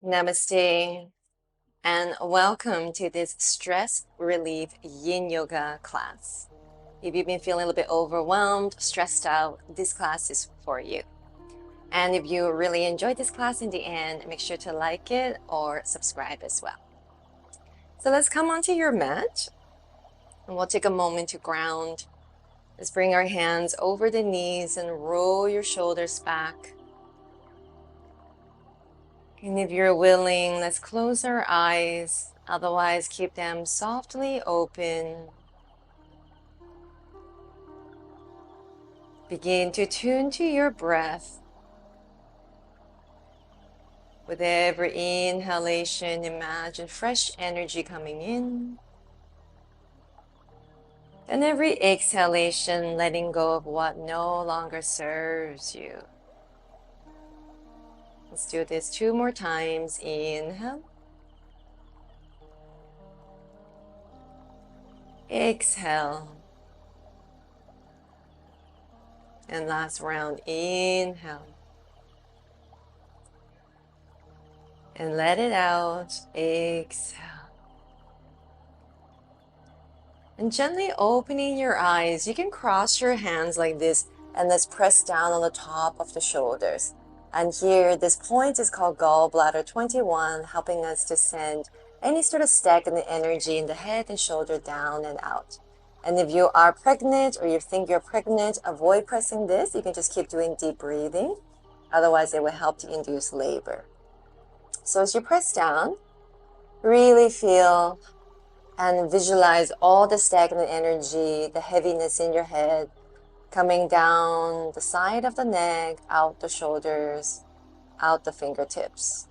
Namaste and welcome to this stress relief Yin Yoga class. If you've been feeling a little bit overwhelmed, stressed out, this class is for you. And if you really enjoyed this class in the end, make sure to like it or subscribe as well. So let's come onto your mat and we'll take a moment to ground. Let's bring our hands over the knees and roll your shoulders back. And if you're willing, let's close our eyes. Otherwise, keep them softly open. Begin to tune to your breath. With every inhalation, imagine fresh energy coming in. And every exhalation, letting go of what no longer serves you. Let's do this 2 more times. Inhale. Exhale. And last round, inhale. And let it out. Exhale. And gently opening your eyes, you can cross your hands like this and let's press down on the top of the shoulders. And here, this point is called gallbladder 21, helping us to send any sort of stagnant energy in the head and shoulder down and out. And if you are pregnant or you think you're pregnant, avoid pressing this. You can just keep doing deep breathing. Otherwise, it will help to induce labor. So as you press down, really feel and visualize all the stagnant energy, the heaviness in your head, coming down the side of the neck, out the shoulders, out the fingertips.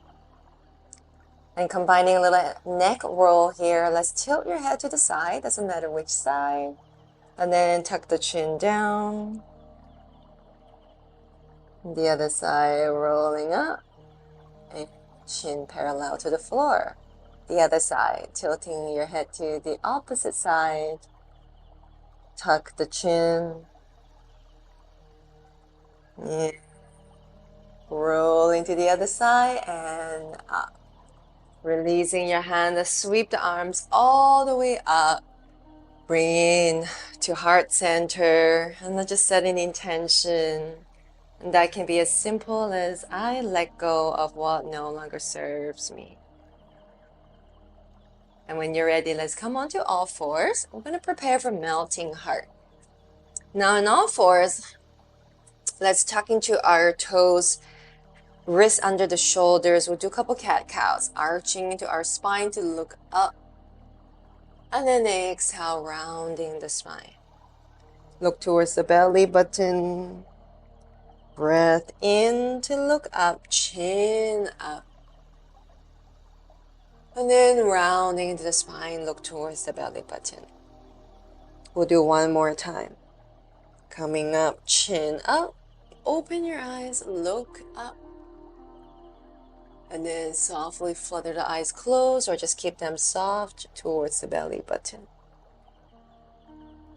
And combining a little neck roll here, let's tilt your head to the side, doesn't matter which side. And then tuck the chin down. The other side rolling up, and chin parallel to the floor. The other side, tilting your head to the opposite side. Tuck the chin. Yeah. Rolling to the other side and up. Releasing your hand to sweep the arms all the way up. Bring in to heart center and then just set an intention. And that can be as simple as I let go of what no longer serves me. And when you're ready, let's come onto all fours. We're going to prepare for melting heart. Now in all fours, let's tuck into our toes, wrists under the shoulders. We'll do a couple cat-cows, arching into our spine to look up. And then exhale, rounding the spine. Look towards the belly button. Breath in to look up, chin up. And then rounding into the spine, look towards the belly button. We'll do one more time. Coming up, chin up. Open your eyes, look up. And then softly flutter the eyes closed or just keep them soft towards the belly button.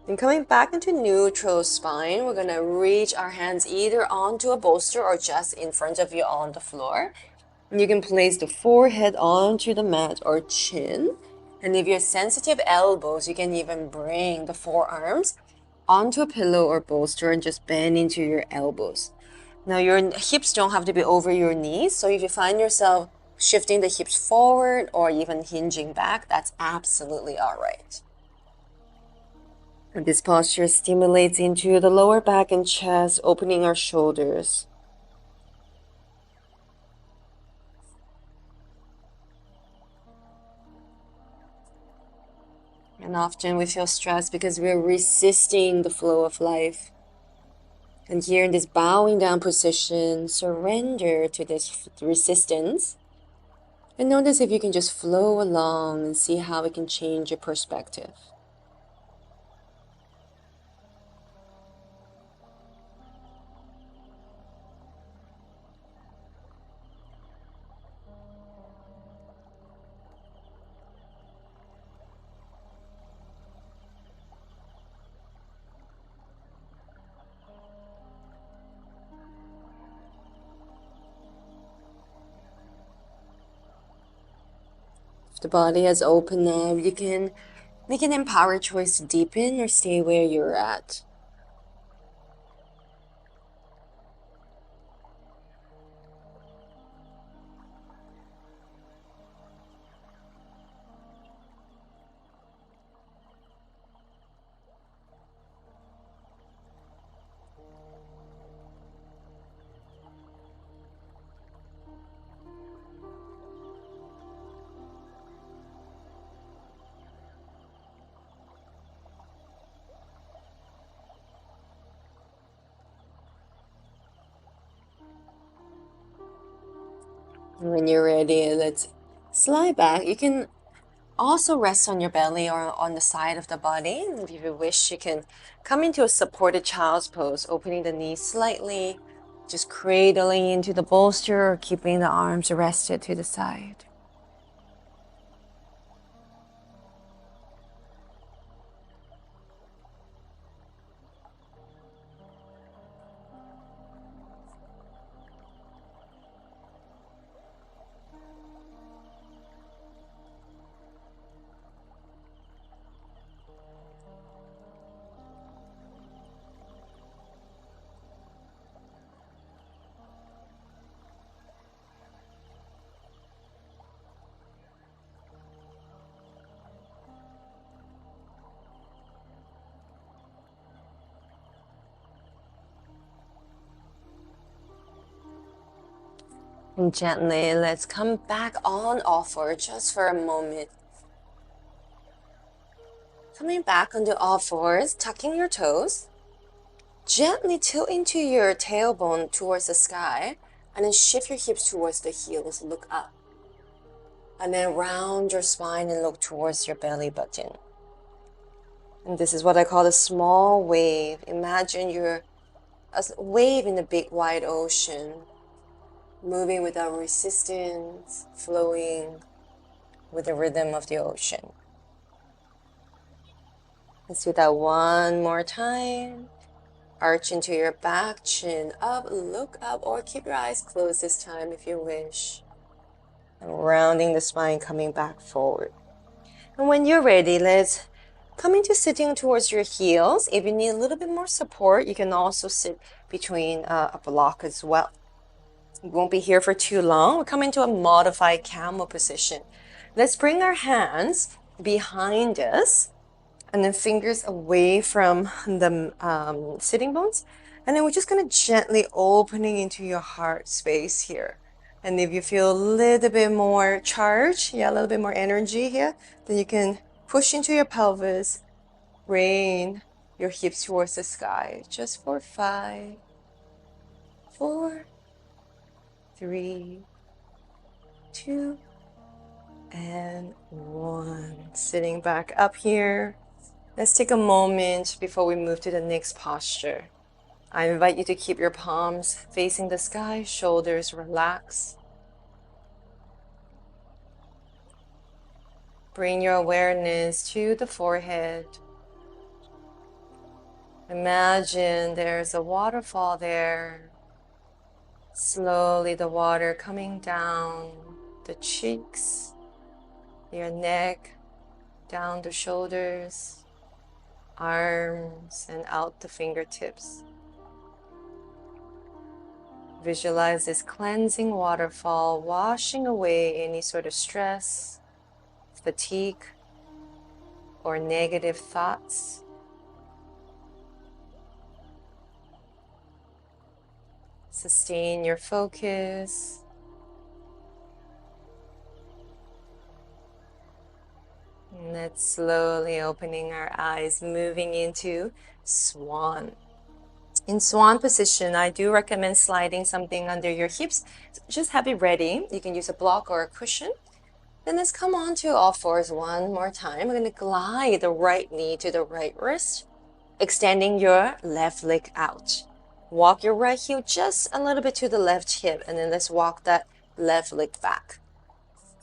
And coming back into neutral spine, we're going to reach our hands either onto a bolster or just in front of you on the floor. And you can place the forehead onto the mat or chin. And if you're sensitive elbows, you can even bring the forearms onto a pillow or bolster and just bend into your elbows. Now your hips don't have to be over your knees. So if you find yourself shifting the hips forward or even hinging back, that's absolutely all right. And this posture stimulates into the lower back and chest, opening our shoulders. And often we feel stressed because we're resisting the flow of life. And here in this bowing down position, surrender to this resistance. And notice if you can just flow along and see how it can change your perspective. If the body has opened up, you can make an empowered choice to deepen or stay where you're at. And when you're ready, let's slide back. You can also rest on your belly or on the side of the body. If you wish, you can come into a supported child's pose, opening the knees slightly, just cradling into the bolster or keeping the arms rested to the side. And gently, let's come back on all four just for a moment. Coming back onto all fours, tucking your toes. Gently tilt into your tailbone towards the sky, and then shift your hips towards the heels, look up. And then round your spine and look towards your belly button. And this is what I call a small wave. Imagine you're a wave in the big wide ocean, moving without resistance, flowing with the rhythm of the ocean. Let's do that one more time. Arch into your back, chin up, look up, or keep your eyes closed this time if you wish. And rounding the spine, coming back forward. And when you're ready, let's come into sitting towards your heels. If you need a little bit more support, you can also sit between a block as well. We won't be here for too long. We'll come into a modified camel position. Let's bring our hands behind us and then fingers away from the sitting bones. And then we're just going to gently opening into your heart space here. And if you feel a little bit more charge, a little bit more energy here, then you can push into your pelvis, rain your hips towards the sky. Just for 5, 4, 3, 2, and 1. Sitting back up here. Let's take a moment before we move to the next posture. I invite you to keep your palms facing the sky, shoulders relaxed. Bring your awareness to the forehead. Imagine there's a waterfall there. Slowly the water coming down the cheeks, your neck, down the shoulders, arms, and out the fingertips. Visualize this cleansing waterfall washing away any sort of stress, fatigue, or negative thoughts. Sustain your focus. And let's slowly opening our eyes, moving into Swan. In Swan position, I do recommend sliding something under your hips. Just have it ready. You can use a block or a cushion. Then let's come on to all fours one more time. We're going to glide the right knee to the right wrist, extending your left leg out. Walk your right heel just a little bit to the left hip, and then let's walk that left leg back.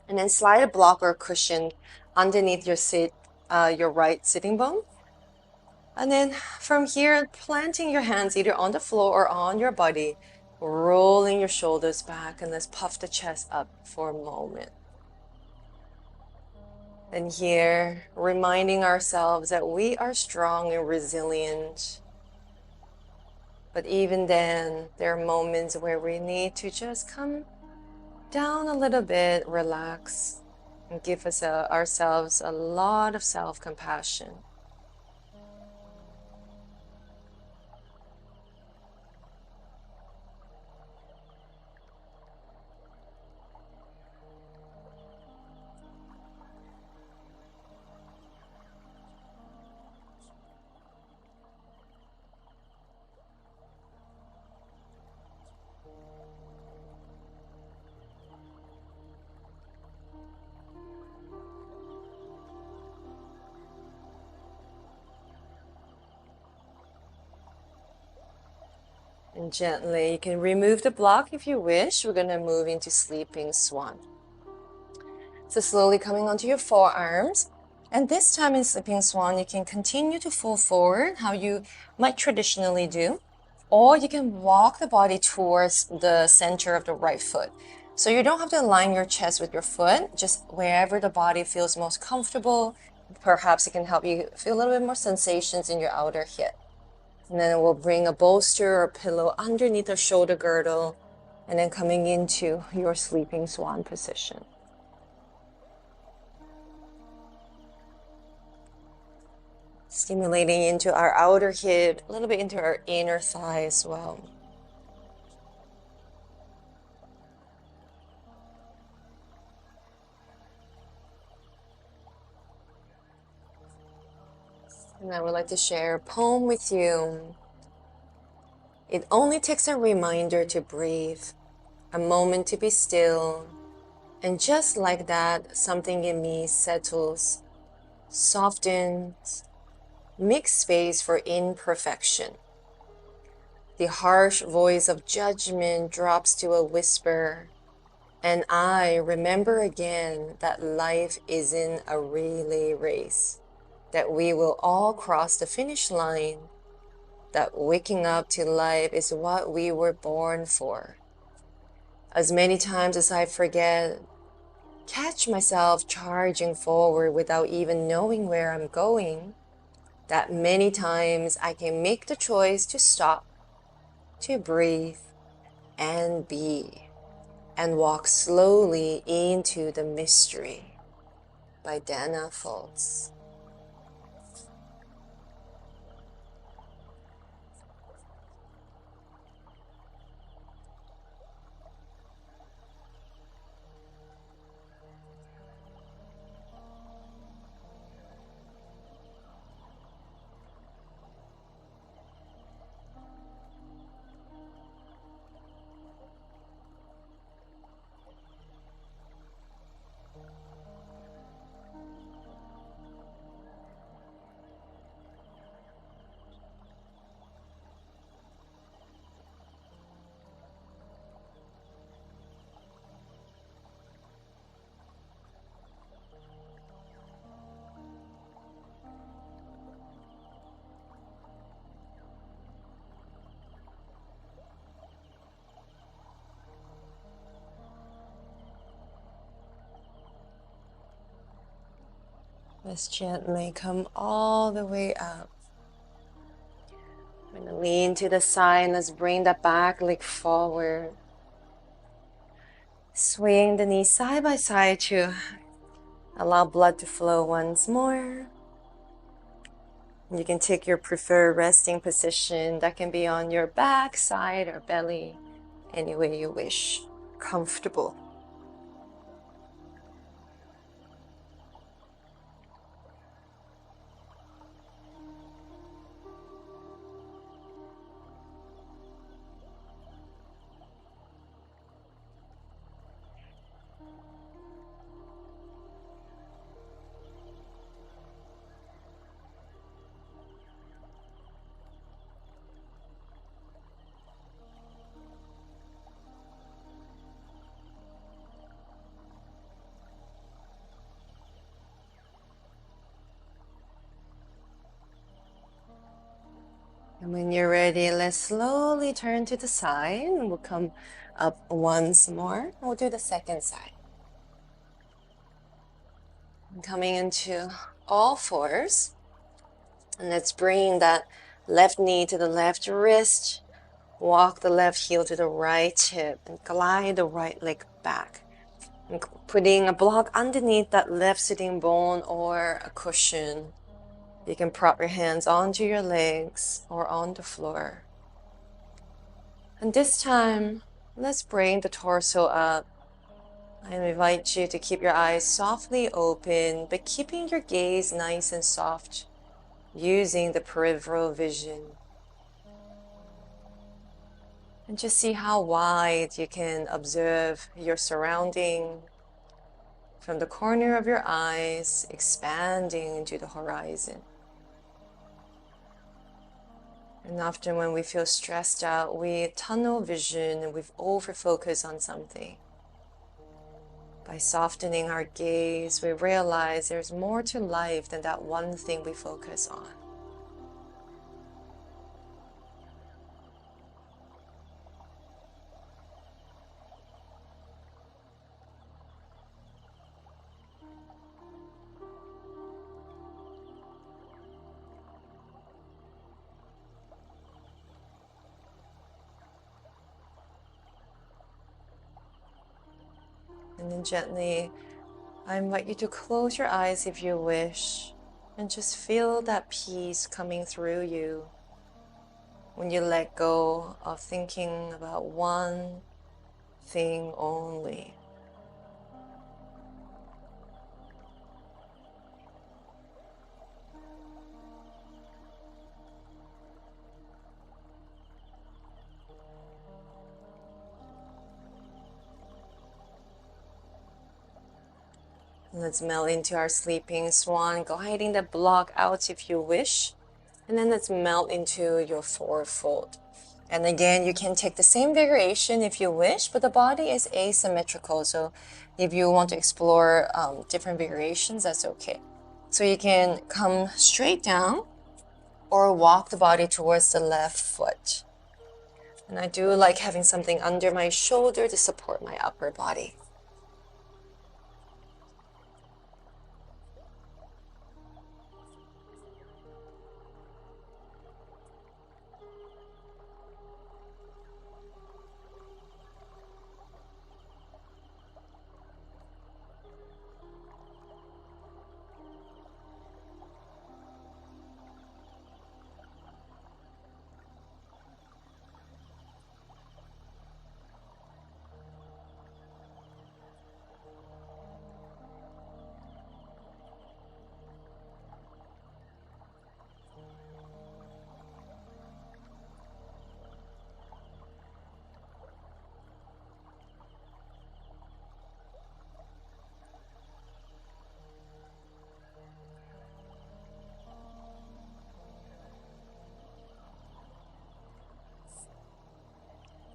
And then slide a block or a cushion underneath your right sitting bone. And then from here, planting your hands either on the floor or on your body, rolling your shoulders back, and let's puff the chest up for a moment. And here, reminding ourselves that we are strong and resilient. But even then, there are moments where we need to just come down a little bit, relax, and give ourselves a lot of self-compassion. And gently, you can remove the block if you wish. We're going to move into sleeping swan. So slowly coming onto your forearms. And this time in sleeping swan, you can continue to fall forward how you might traditionally do. Or you can walk the body towards the center of the right foot. So you don't have to align your chest with your foot, just wherever the body feels most comfortable. Perhaps it can help you feel a little bit more sensations in your outer hip. And then we'll bring a bolster or pillow underneath the shoulder girdle, and then coming into your sleeping swan position. Stimulating into our outer hip, a little bit into our inner thigh as well. And I would like to share a poem with you. It only takes a reminder to breathe, a moment to be still, and just like that, something in me settles, softens, makes space for imperfection. The harsh voice of judgment drops to a whisper, and I remember again that life isn't a relay race, that we will all cross the finish line, that waking up to life is what we were born for. As many times as I forget, catch myself charging forward without even knowing where I'm going, that many times I can make the choice to stop, to breathe, and be, and walk slowly into the mystery. By Dana Foltz. Let's gently come all the way up. I'm going to lean to the side. Let's bring the back leg forward. Swing the knees side by side to allow blood to flow once more. You can take your preferred resting position. That can be on your back, side, or belly, any way you wish. Comfortable. And when you're ready, let's slowly turn to the side and we'll come up once more. We'll do the second side. Coming into all fours. And let's bring that left knee to the left wrist. Walk the left heel to the right hip and glide the right leg back. And putting a block underneath that left sitting bone or a cushion. You can prop your hands onto your legs or on the floor. And this time, let's bring the torso up. I invite you to keep your eyes softly open, but keeping your gaze nice and soft, using the peripheral vision. And just see how wide you can observe your surrounding from the corner of your eyes, expanding into the horizon. And often when we feel stressed out, we tunnel vision and we over-focus on something. By softening our gaze, we realize there's more to life than that one thing we focus on. And then gently, I invite you to close your eyes if you wish, and just feel that peace coming through you when you let go of thinking about one thing only. Let's melt into our sleeping swan, gliding the block out if you wish. And then let's melt into your fourfold. And again, you can take the same variation if you wish, but the body is asymmetrical. So if you want to explore different variations, that's okay. So you can come straight down or walk the body towards the left foot. And I do like having something under my shoulder to support my upper body.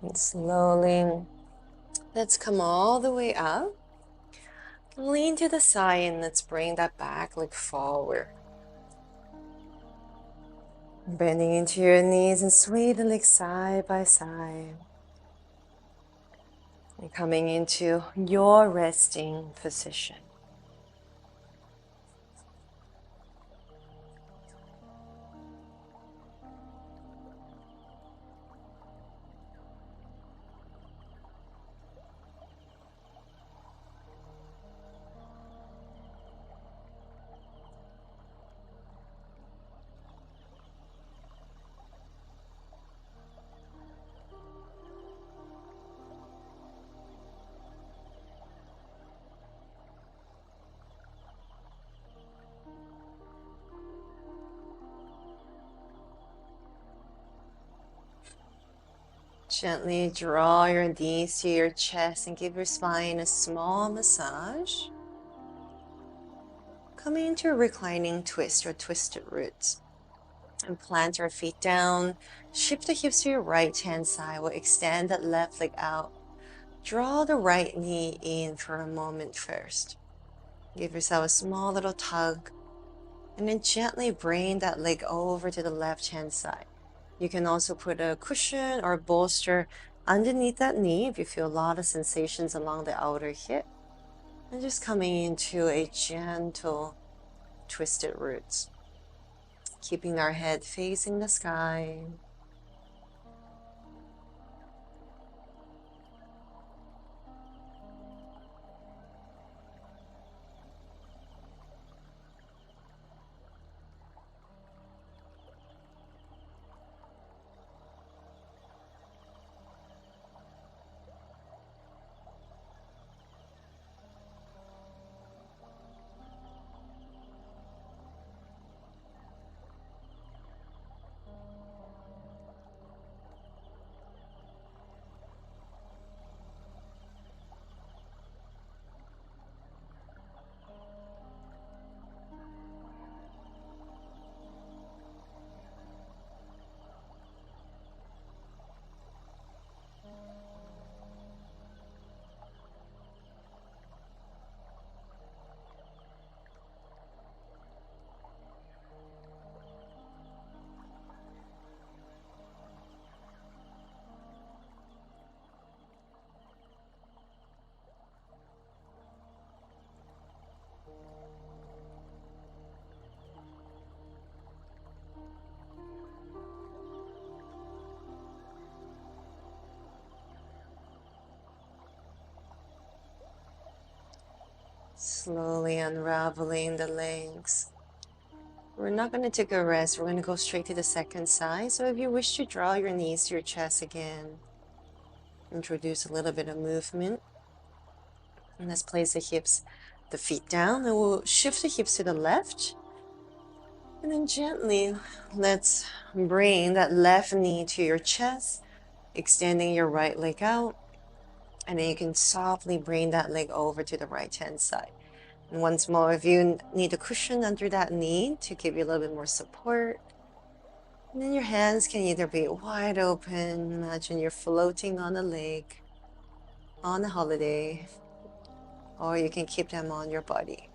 And slowly, let's come all the way up. Lean to the side and let's bring that back leg forward. Bending into your knees and sway the legs side by side. And coming into your resting position. Gently draw your knees to your chest and give your spine a small massage. Coming into a reclining twist or twisted roots. And plant your feet down. Shift the hips to your right hand side. We'll extend that left leg out. Draw the right knee in for a moment first. Give yourself a small little tug. And then gently bring that leg over to the left hand side. You can also put a cushion or a bolster underneath that knee if you feel a lot of sensations along the outer hip. And just coming into a gentle twisted roots. Keeping our head facing the sky. Slowly unraveling the legs. We're not going to take a rest. We're going to go straight to the second side. So if you wish to draw your knees to your chest again, introduce a little bit of movement. And let's place the feet down, and we'll shift the hips to the left. And then gently, let's bring that left knee to your chest, extending your right leg out. And then you can softly bring that leg over to the right-hand side. And once more, if you need a cushion under that knee to give you a little bit more support. And then your hands can either be wide open, imagine you're floating on a lake on a holiday, or you can keep them on your body.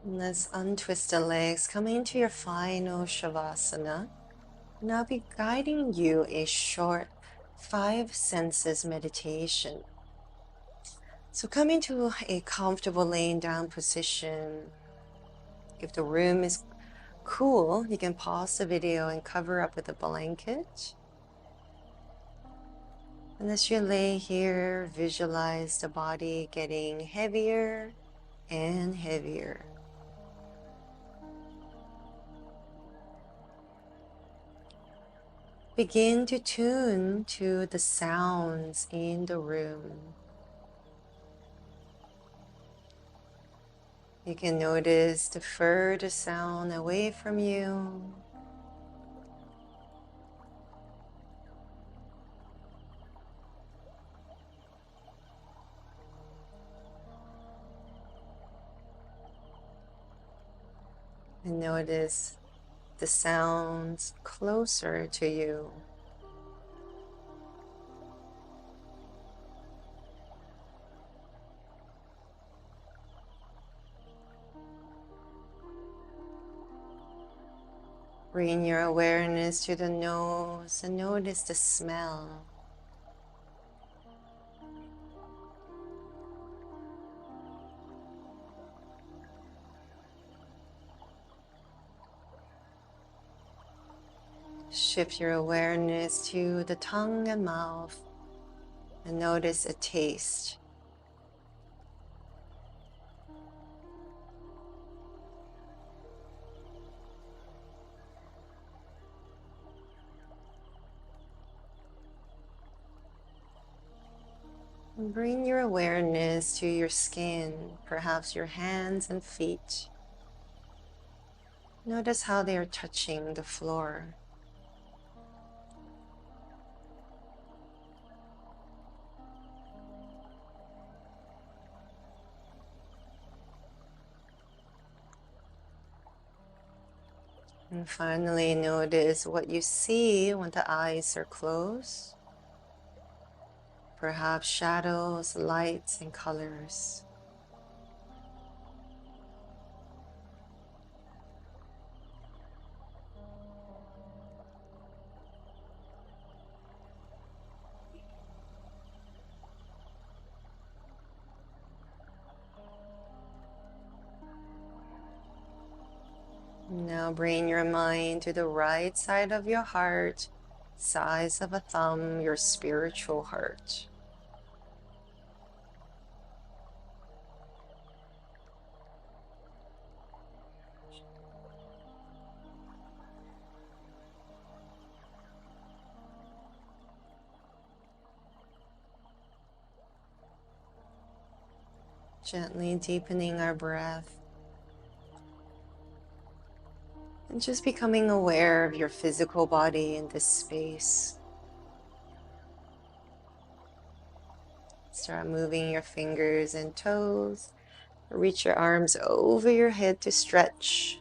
And let's untwist the legs, coming into your final Savasana. And I'll be guiding you a short 5 senses meditation. So come into a comfortable laying down position. If the room is cool, you can pause the video and cover up with a blanket. And as you lay here, visualize the body getting heavier and heavier. Begin to tune to the sounds in the room. You can notice the further sound away from you. And notice the sounds closer to you. Bring your awareness to the nose and notice the smell. Shift your awareness to the tongue and mouth. and notice a taste. And bring your awareness to your skin, perhaps your hands and feet. Notice how they are touching the floor. And finally, notice what you see when the eyes are closed. Perhaps shadows, lights, and colors. Now bring your mind to the right side of your heart, size of a thumb, your spiritual heart. Gently deepening our breath. And just becoming aware of your physical body in this space. Start moving your fingers and toes. Reach your arms over your head to stretch.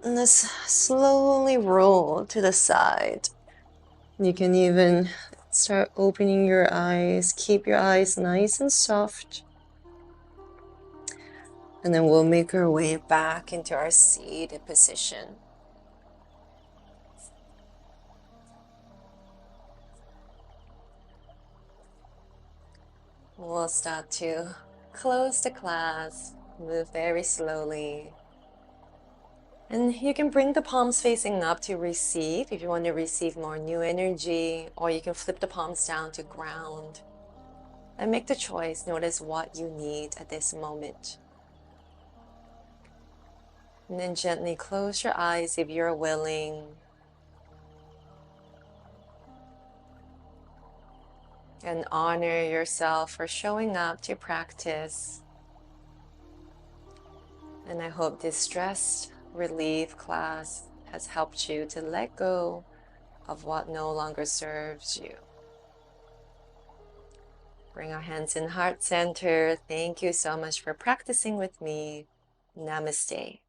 And let's slowly roll to the side. You can even start opening your eyes. Keep your eyes nice and soft. And then we'll make our way back into our seated position. We'll start to close the class, move very slowly. And you can bring the palms facing up to receive if you want to receive more new energy, or you can flip the palms down to ground. And make the choice, notice what you need at this moment. And then gently close your eyes if you're willing. And honor yourself for showing up to practice. And I hope this stress relief class has helped you to let go of what no longer serves you. Bring our hands in heart center. Thank you so much for practicing with me. Namaste.